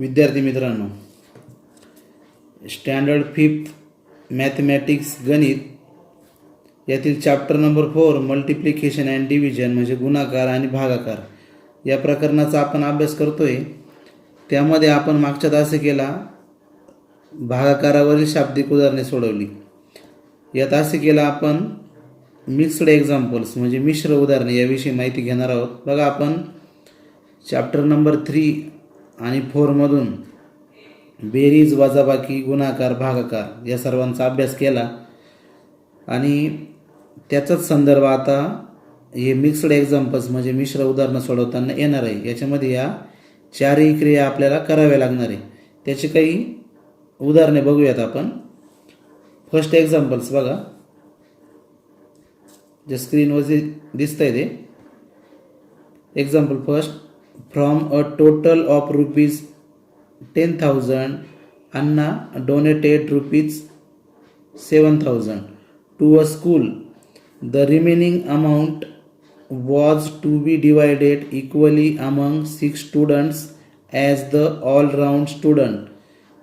विद्यार्थी मित्रांनो, standard 5th mathematics गणित यातील chapter number 4 multiplication and division म्हणजे गुणाकार आणि भागाकार या प्रकरणाचा आपण अभ्यास करतोय. त्यामध्ये आपण मागच्या तासिकेला भागाकारावरील शाब्दिक उदाहरणे सोडवली. या तासिकेला आपण मिक्स्ड एक्झाम्पल्स म्हणजे मिश्र उदाहरणे याविषयी माहिती घेणार आहोत. बघा, आपण चॅप्टर नंबर 3 आणि 4 मधून बेरीज, वजाबाकी, गुणाकार, भागाकार या सर्वांचा अभ्यास केला आणि त्याचाच संदर्भ आता हे मिक्स्ड एक्झाम्पल्स म्हणजे मिश्र उदाहरणं सोडवताना येणार आहे. याच्यामध्ये या चारही क्रिया आपल्याला कराव्या लागणार आहे. त्याची काही उदाहरणे बघूयात आपण. फर्स्ट एक्झाम्पल्स बघा, जे स्क्रीनवर दिसतंय ते. Example first, from a total of rupees 10,000 Anna donated rupees 7,000 to a school. The remaining amount was to be divided equally among 6 students as the all-round student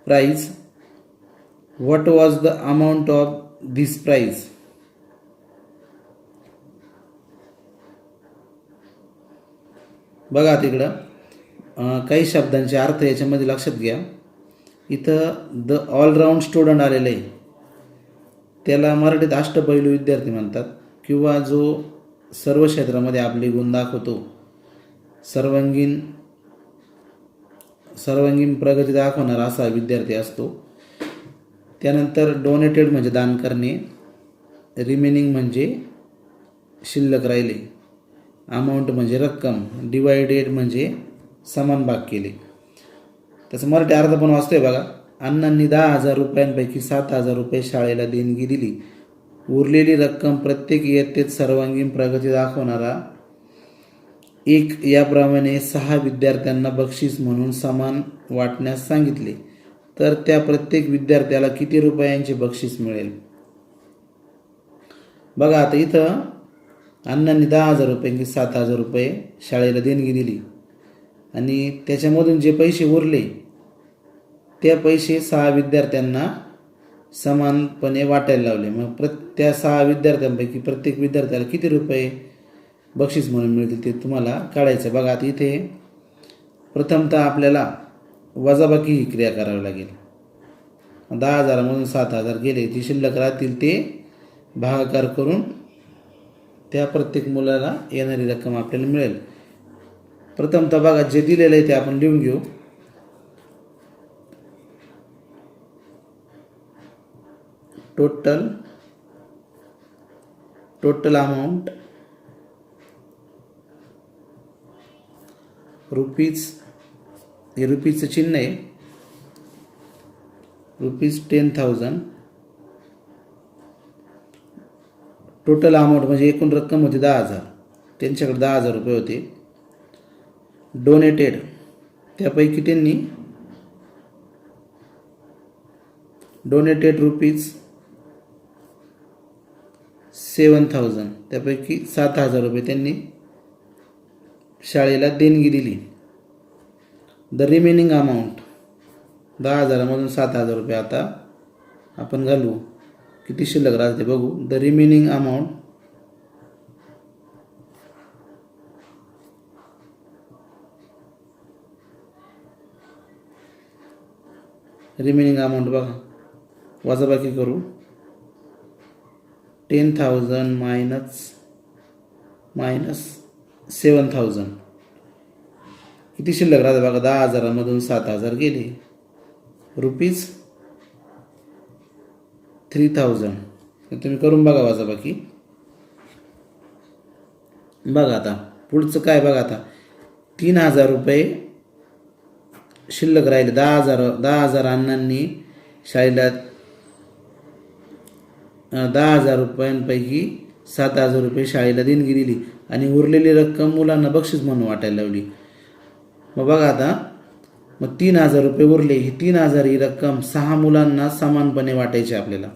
prize. What was the amount of this prize? बघा तिकडं काही शब्दांचे अर्थ याच्यामध्ये लक्षात घ्या. इथं the all around student आलेलं आहे, त्याला मराठीत अष्टपैलू विद्यार्थी म्हणतात किंवा जो सर्व क्षेत्रामध्ये आपले गुण दाखवतो, सर्वांगीण प्रगती दाखवणारा असा विद्यार्थी असतो. त्यानंतर डोनेटेड म्हणजे दान करणे, रिमेनिंग म्हणजे शिल्लक राहिले, अमाऊंट म्हणजे रक्कम, डिवायडेड म्हणजे समान भाग केले. त्याचा मराठी अर्थ पण वाचतोय बघा. अण्णांनी 10,000 रुपयांपैकी 7,000 रुपये शाळेला देणगी दिली. उरलेली रक्कम प्रत्येक इयत्तेत सर्वांगीण प्रगती दाखवणारा 1 याप्रमाणे 6 विद्यार्थ्यांना बक्षीस म्हणून समान वाटण्यास सांगितले, तर त्या प्रत्येक विद्यार्थ्याला किती रुपयांचे बक्षीस मिळेल? बघा, आता इथं अण्णांनी 10,000 रुपयांची 7,000 रुपये शाळेला देणगी दिली आणि त्याच्यामधून जे पैसे उरले त्या पैसे 6 विद्यार्थ्यांना समानपणे वाटायला लावले. मग त्या 6 विद्यार्थ्यांपैकी प्रत्येक विद्यार्थ्याला किती रुपये बक्षीस म्हणून मिळतील ते तुम्हाला काढायचं. बघा, आता इथे प्रथमतः आपल्याला वजाबाकी ही क्रिया करावी लागेल. 10,000 मधून 7,000 गेले, जी शिल्लक राहतील ते भागाकार करून त्या प्रत्येक मुलाला येणारी रक्कम आपल्याला मिळेल. प्रथमतः बघा, जे दिलेलं आहे ते आपण लिहून घेऊ. टोटल अमाऊंट रुपीज, हे रुपीजचं चिन्ह आहे, रुपीज 10,000. टोटल अमाऊंट म्हणजे एकूण रक्कम होती 10,000, त्यांच्याकडे 10,000 रुपये होते. डोनेटेड, त्यापैकी त्यांनी डोनेटेड रुपीज 7,000, त्यापैकी 7,000 रुपये त्यांनी शाळेला देणगी दिली. द रिमेनिंग अमाऊंट, 10,000 मधून 7,000 रुपये आता आपण घालू, किती शिल्लक राहते बघू. द रिमेनिंग अमाऊंट बघा, वजाबाकी करू. 10,000 मायनस 7,000 किती शिल्लक राहते बघा. 10,000 मधून 7,000 गेले, रुपीज 3,000. तुम्ही करून बघा वजाबाकी. बघा आता पुढचं काय बघा. आता 3,000 रुपये शिल्लक राहिले. 10,000 अण्णांनी शाळेला 10,000 रुपयांपैकी 7,000 रुपये शाळेला देणगी दिली आणि उरलेली रक्कम मुलांना बक्षीस म्हणून वाटायला लावली. मग बघा आता, मग 3,000 रुपये उरले. ही 3,000 ही रक्कम 6 मुलांना समानपणे वाटायची आपल्याला.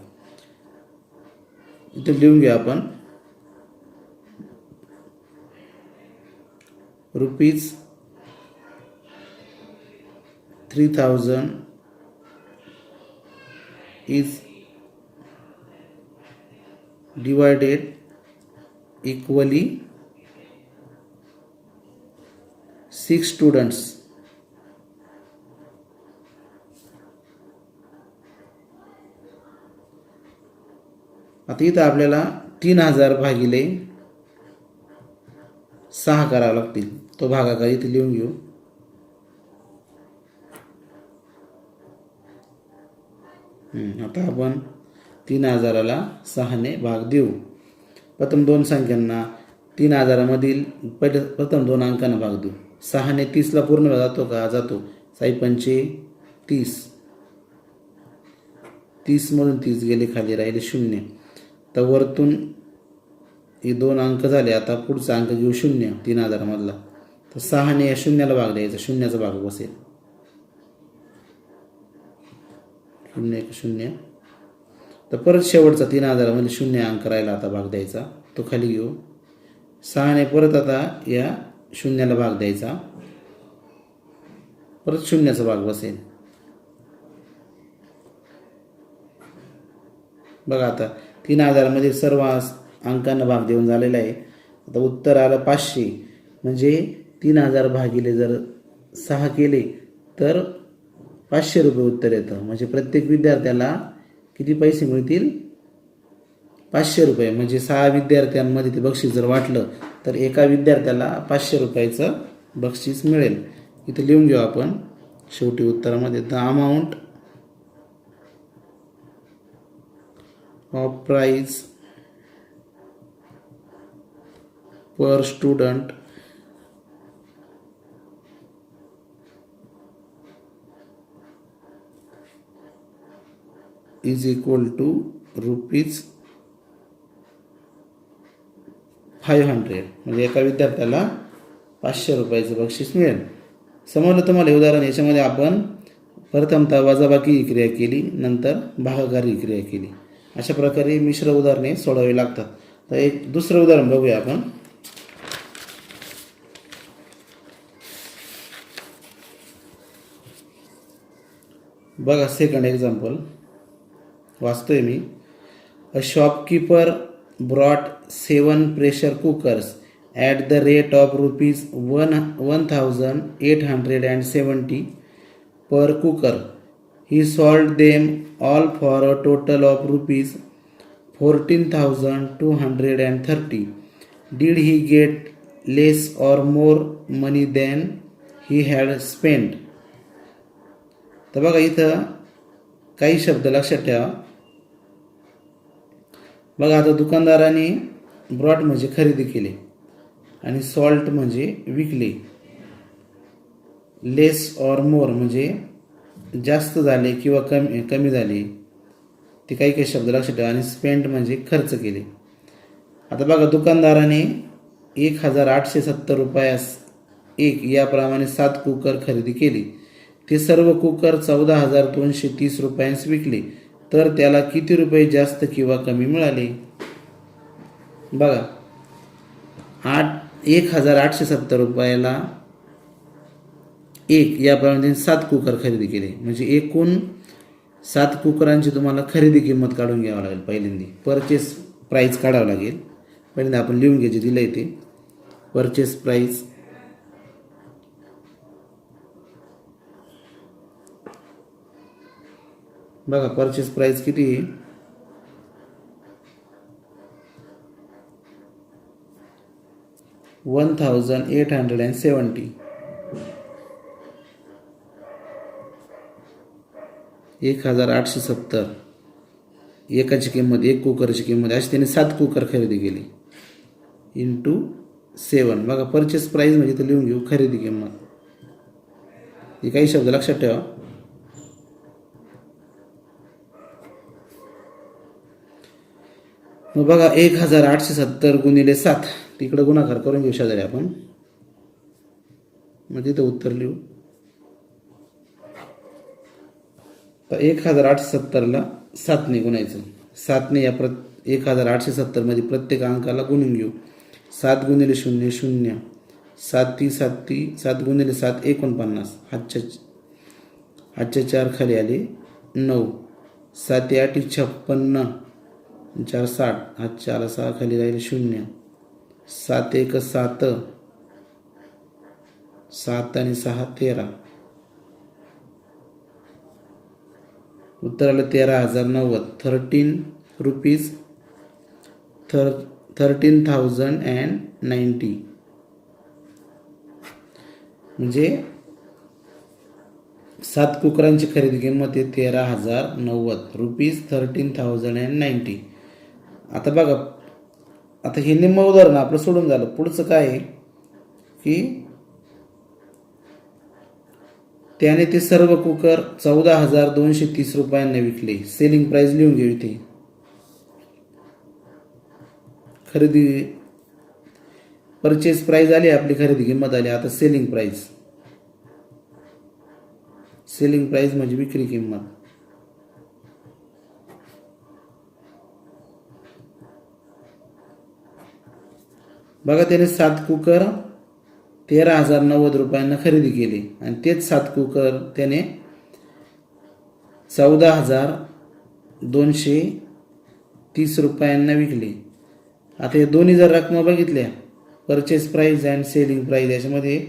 इथे लिहून घेऊ आपण. Rupees 3000 is divided equally 6 students. आता इथं आपल्याला 3000 भागिले 6 करावं लागतील. तो भागाकार इथे लिहून घेऊ. आता आपण 3000ला 6ने भाग देऊ. प्रथम दोन संख्यांना 3000मधील प्रथम दोन अंकांना भाग देऊ. 6ने 30ला पूर्ण वेळ जातो का? जातो. 6 पंचे 30. 30 मधून 30 गेले, खाली राहिले 0. तर वरतून हे दोन अंक झाले. आता पुढचा अंक घेऊ 0 3000 मधला. तर 6ने या 0ला भाग द्यायचा, 0चा भाग बसेल. 0 तर परत शेवटचा 3000 मध्ये 0 अंक राहिला, आता भाग द्यायचा, तो खाली घेऊ. 6ने परत आता या 0ला भाग द्यायचा, परत 0चा भाग बसेल. बघा आता 3000 मध्ये सर्व अंकांना भाग देऊन झालेला आहे. आता उत्तर आलं 500. म्हणजे 3000 भागिले जर 6 केले तर 500 रुपये उत्तर येतं. म्हणजे प्रत्येक विद्यार्थ्याला किती पैसे मिळतील? 500 रुपये. म्हणजे 6 विद्यार्थ्यांमध्ये ते बक्षीस जर वाटलं तर एका विद्यार्थ्याला 500 रुपयाचं बक्षीस मिळेल. इथं लिहून घेऊ आपण शेवटी उत्तरामध्ये, the amount of prize per student is equal to ₹500. म्हणजे एका विद्यार्थ्याला 500 रुपयाचं बक्षीस मिळेल. समजलं तुम्हाला हे उदाहरण? याच्यामध्ये आपण प्रथमतः वजाबाकी क्रिया केली, नंतर भागाकारी क्रिया केली. अशा प्रकारे मिश्र उदाहरणे सोडवावी लागतात. तर एक दुसरं उदाहरण बघूया आपण. बघा सेकंड एक्झाम्पल वाचतोय मी. A shopkeeper brought 7 pressure cookers at the rate of ₹1870 per cooker. He sold them all for a total of ₹14,230. Did he get less or more money than he had spent? तर बघा इथं काही शब्द लक्षात ठेवा. बघा आता दुकानदाराने ब्रॉट म्हणजे खरेदी केले आणि सॉल्ट म्हणजे विकले. लेस ऑर मोर म्हणजे जास्त झाले किंवा कमी झाले, ते काही काही शब्द लक्षात ठेवा. आणि स्पेंड म्हणजे खर्च केले. आता बघा दुकानदाराने 1870 रुपयास एक याप्रमाणे 7 कुकर खरेदी केली. ते सर्व कुकर 14,230 रुपयांस विकले. तर त्याला किती रुपये जास्त किंवा कमी मिळाले? बघा 1870 रुपयाला एक याप्रमाणे 7 कुकर खरेदी केले. म्हणजे एकूण 7 कुकरांची तुम्हाला खरेदी किंमत काढून घ्यावं लागेल. पहिल्यांदा परचेस प्राईस काढावं लागेल. पहिल्यांदा आपण लिहून घ्यायचे दिलं आहे ते परचेस प्राईस. बघा परचेस प्राईस किती आहे? 1870. 1870 एकाची किंमत, एक कुकरची किंमत, अशी त्याने 7 कुकर खरेदी केली इंटू 7. बघा परचेस प्राईस म्हणजे तर लिहून घेऊ खरेदी किंमत. हे काही शब्द लक्षात ठेवा. मग बघा 1870 गुणिले 7, तिकडे गुणाकार करून घेऊ शेजारी आपण. मग तिथं उत्तर लिहू. तर 1870ला 7ने गुणायचं. 7ने या 1870 मध्ये प्रत्येक अंकाला गुणून घेऊ. 7 गुणिले 0 0, 7 × 7 = 7 गुणिले 7 49. हातच्या 8च्या 4 खाली आले 9, 7 8 56, 4 60, 8च्या आला 6 खाली राहिले 0, 7 1 7, 7 आणि 6 13, उत्तर आलं 13,090. 13,090 म्हणजे 7 कुकरांची खरेदी किंमत आहे 13,090 रुपीज, 13,090. आता बघा, आता हे निम्म उदाहरण आपलं सोडून झालं. पुढचं काय आहे की त्याने ते सर्व कुकर 14,230 रुपयांना विकले. सेलिंग प्राइस लिहून घेऊ इथे. खरेदी परचेस प्राइस आली, आपली खरेदी किंमत आली. आता सेलिंग प्राइस, सेलिंग प्राइस म्हणजे विक्री किंमत. बघा, त्याने 7 कुकर 13,090 रुपयांना खरेदी केली आणि तेच 7 कुकर त्याने 14,230 रुपयांना विकले. आता हे दोन्ही जर रकमा बघितल्या, purchase price and selling price, याच्यामध्ये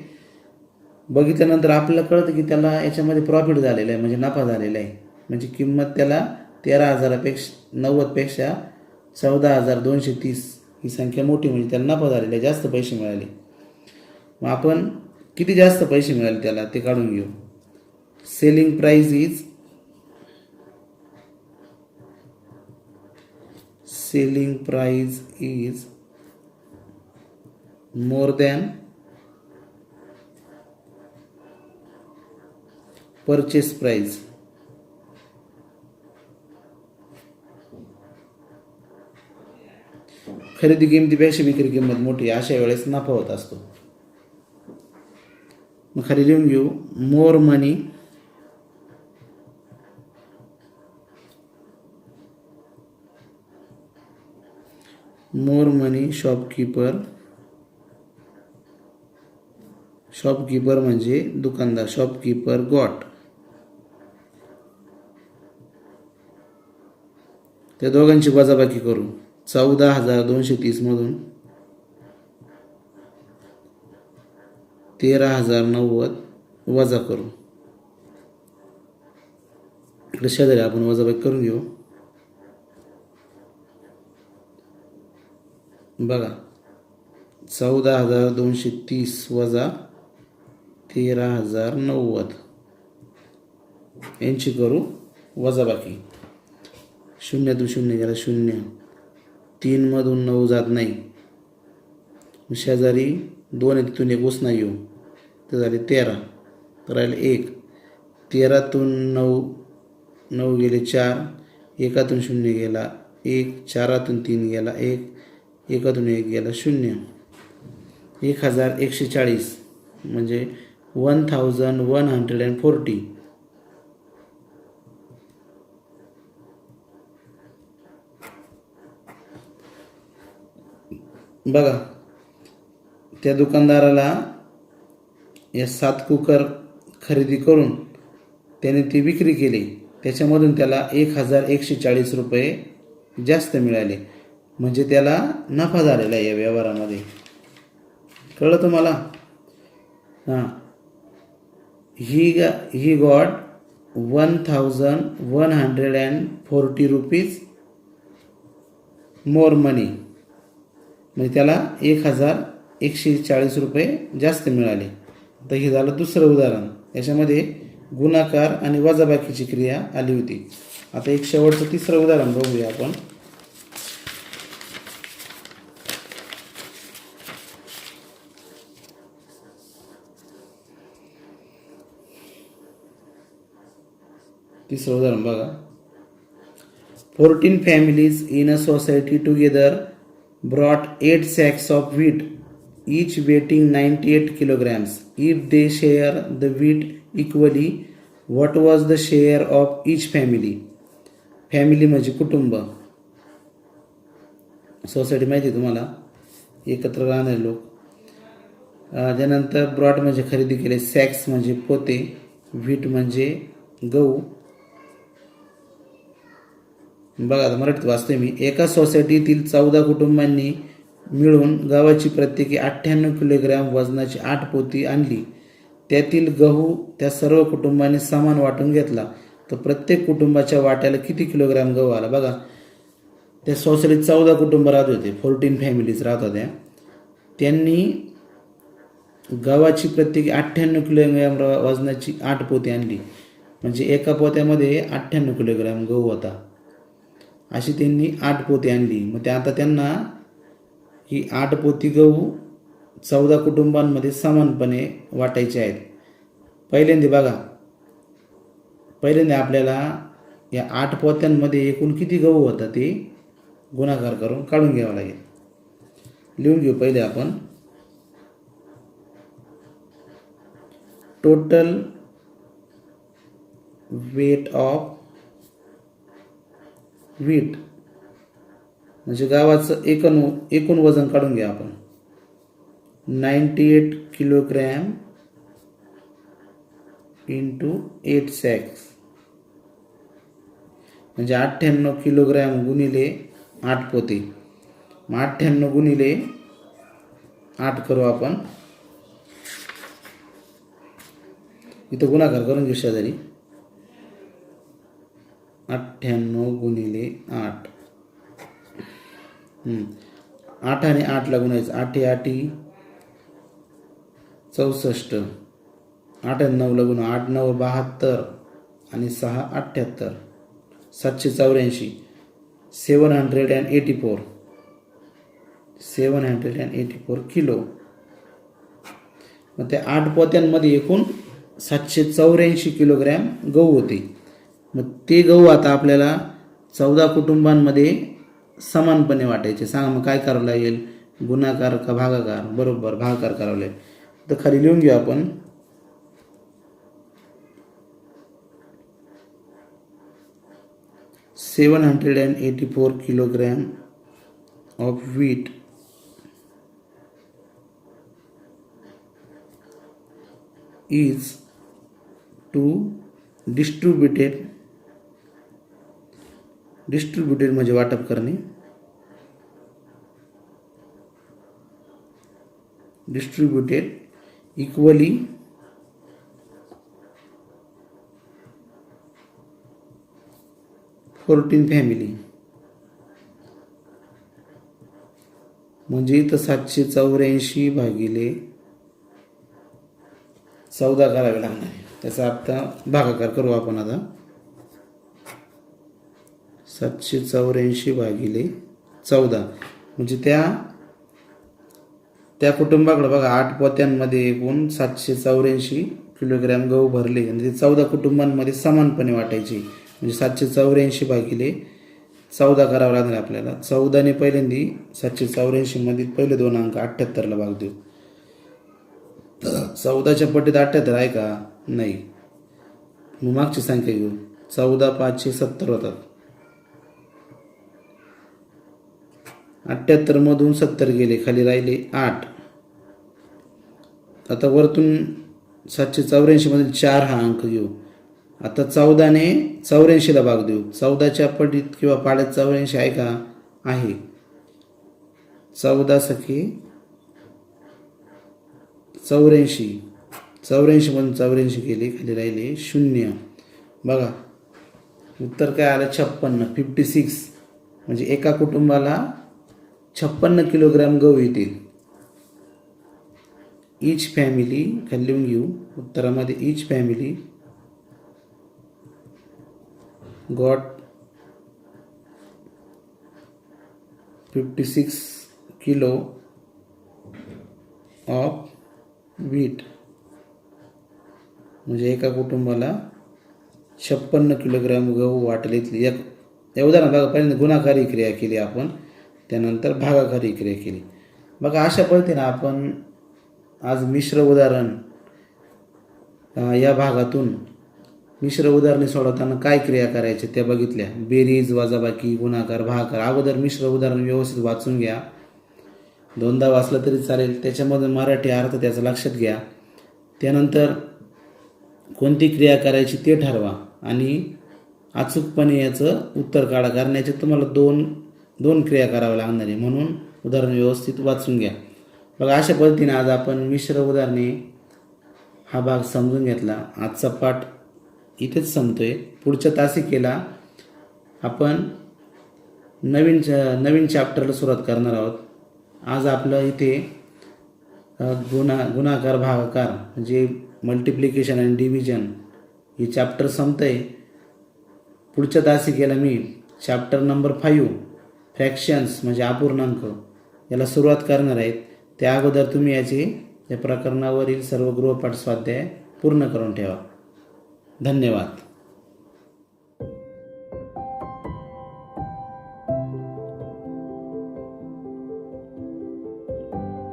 बघितल्यानंतर आपल्याला कळतं की त्याला याच्यामध्ये प्रॉफिट झालेलं आहे, म्हणजे नफा झालेला आहे. म्हणजे किंमत त्याला 13,090 पेक्षा 14,230 ही संख्या मोठी, म्हणजे त्याला नफा झालेला आहे, जास्त पैसे मिळाले. मग आपण किती जास्त पैसे मिळाले त्याला ते काढून घेऊ. Selling price is more than purchase price. खरेदी किमतीपेक्षा विक्री किंमत मोठी, अशा वेळेस नफा होत असतो. मग खाली लिहून घेऊ, मोर मनी शॉपकीपर म्हणजे दुकानदार, शॉपकीपर गॉट. त्या दोघांची वजाबाकी करू. 14,230 मधून 13,090 वजा करू. इकडे शेजारी आपण वजाबाकी करून घेऊ. बघा, 14,230 वजा 13,090 यांची करू वजाबाकी. 0 तून 0 गेला 0, 3 मधून 9 जात नाही. शेजारी 2 आहे, तिथून 1 उसना येऊ, तर झाले 13, तर राहिले 1. 13तून 9 गेले 4, 1तून 0 गेला 1, 4तून 3 गेला 1, 1तून 1 गेला 0. 1,140 म्हणजे 1,140. बघा, त्या दुकानदाराला या 7 कुकर खरेदी करून त्याने ती विक्री केली, त्याच्यामधून त्याला 1,140 रुपये जास्त मिळाले, म्हणजे त्याला नफा झालेला आहे या व्यवहारामध्ये. कळलं तुम्हाला? हां, he got 1,140 rupees more money, म्हणजे त्याला 1,140 रुपये जास्त मिळाले. तर हे झालं दुसरं उदाहरण. याच्यामध्ये गुणाकार आणि वजाबाकीची क्रिया आली होती. आता एक शेवटचं तिसरं उदाहरण बघूया आपण. तिसरं उदाहरण बघा. 14 families in a society together brought 8 sacks of wheat, each weighing 98 kilograms. If they share the wheat equally, what was the share of each family? Family म्हणजे कुटुंब, सोसायटी माहिती तुम्हाला, एकत्र राहणारे लोक. त्यानंतर ब्रॉट म्हणजे खरेदी केले, सॅक्स म्हणजे पोते, व्हीट म्हणजे गहू, बघा आता मराठीत वाचतोय मी, एका सोसायटीतील 14 कुटुंबांनी मिळून गव्हाची प्रत्येकी 98 किलोग्रॅम वजनाची 8 पोती आणली. त्यातील गहू त्या सर्व कुटुंबांनी समान वाटून घेतला, तर प्रत्येक कुटुंबाच्या वाट्याला किती किलोग्रॅम गहू आला? बघा, त्या सोसायटीत 14 कुटुंब राहत होते, 14 फॅमिलीज राहत होत्या. त्यांनी गव्हाची प्रत्येकी 98 किलोग्रॅम वजनाची 8 पोती आणली, म्हणजे एका पोत्यामध्ये 98 किलोग्रॅम गहू होता. अशी त्यांनी 8 पोती आणली. मग ते आता त्यांना ही 8 पोती गहू 14 कुटुंबांमध्ये समानपणे वाटायचे आहेत. पहिल्यांदा आपल्याला या 8 पोत्यांमध्ये एकूण किती गहू होता ते गुणाकार करून काढून घ्यावं लागेल. लिहून घेऊ पहिले आपण. टोटल वेट ऑफ व्हीट म्हणजे गव्हाचं एकूण वजन काढून घ्या आपण. 98 किलोग्रॅम इंटू 8 सॅक्स म्हणजे 98 किलोग्रॅम गुणिले 8 पोते. मग 98 गुणिले 8 करू आपण. इथं गुणाकार करून घेऊ शेजारी. 98 गुणिले 8. 8 आणि 8ला गुणायचं. 8 8 64. 8 आणि 9ला गुणा. 8 9 72 आणि 6 78. 784. 784 किलो. मग त्या 8 पोत्यांमध्ये एकूण 784 किलोग्रॅम गहू होते. मग ते गहू आता आपल्याला 14 कुटुंबांमध्ये समानपणे वाटायचे. सांगा मग काय करावं लागेल? गुणाकार का भागाकार? बरोबर, भागाकार करावं लागेल. तर खाली लिहून घेऊ आपण. $784 kilogram of wheat is to distributed म्हणजे वाटप करणे. Distributed equally family. म्हणजे इथं 784 भागिले 14 करावे लागणार आहे. त्याचा आता भागाकार करू आपण. आता 784 भागिले 14 म्हणजे त्या कुटुंबाकडे बघा 8 पोत्यांमध्ये एकूण 784 किलोग्रॅम गहू भरले आणि ते 14 कुटुंबांमध्ये समानपणे वाटायचे. म्हणजे 784 भागिले 14 करावं लागणार आपल्याला. 14ने पहिल्यांदी 784 मध्ये पहिले 2 अंक 78ला भाग देऊ. 14च्या पटीत 78 आहे का? नाही. मग मागची संख्या घेऊ. 14 5 70 होतात. 78 मधून 70 गेले, खाली राहिले 8. आता वरतून 784 मधील 4 हा अंक घेऊ. आता 14ने 84ला भाग देऊ. 14च्या पटीत किंवा पाड्यात 84 आहे का? आहे. 14 सखे 84. 84 मधून 84 गेले, खाली राहिले 0. बघा उत्तर काय आलं? 56. म्हणजे एका कुटुंबाला 56 किलोग्रॅम गहू येतील. ईच फॅमिली, खाली लिहून घेऊ उत्तरामध्ये, each family got 56 kilo of wheat. म्हणजे एका कुटुंबाला 56 किलोग्रॅम गहू वाटले. या उदाहरण बघा, पहिल्यांदा गुणाकारी क्रिया केली आपण, त्यानंतर भागाकारी क्रिया केली. बघा अशा पद्धतीने आपण आज मिश्र उदाहरण या भागातून मिश्र उदाहरणे सोडवताना काय क्रिया करायच्या त्या बघितल्या. बेरीज, वजाबाकी, गुणाकार, भागाकार. अगोदर मिश्र उदाहरण व्यवस्थित वाचून घ्या. 2दा वाचलं तरी चालेल. त्याच्यामध्ये मराठी अर्थ त्याचा लक्षात घ्या. त्यानंतर कोणती क्रिया करायची ते ठरवा. आणि अचूकपणे याचं उत्तर काढा. कारण याच्यात तुम्हाला दोन क्रिया कराव्या लागणार आहे, म्हणून उदाहरण व्यवस्थित वाचून घ्या. बघा, अशा पद्धतीने आज आपण मिश्र उदाहरणे हा भाग समजून घेतला. आजचा पाठ इथेच संपतोय. पुढच्या तासिकेला आपण नवीन चॅप्टरला सुरुवात करणार आहोत. आज आपलं इथे गुणाकार भागाकार म्हणजे मल्टिप्लिकेशन आणि डिव्हिजन हे चॅप्टर संपतंय. पुढच्या तासिकेला मी चॅप्टर नंबर 5 फ्रॅक्शन्स म्हणजे अपूर्णांक याला सुरुवात करणार आहेत. त्या अगोदर तुम्ही या प्रकरणावरील सर्व गृहपाठ स्वाध्याय पूर्ण करून ठेवा. धन्यवाद.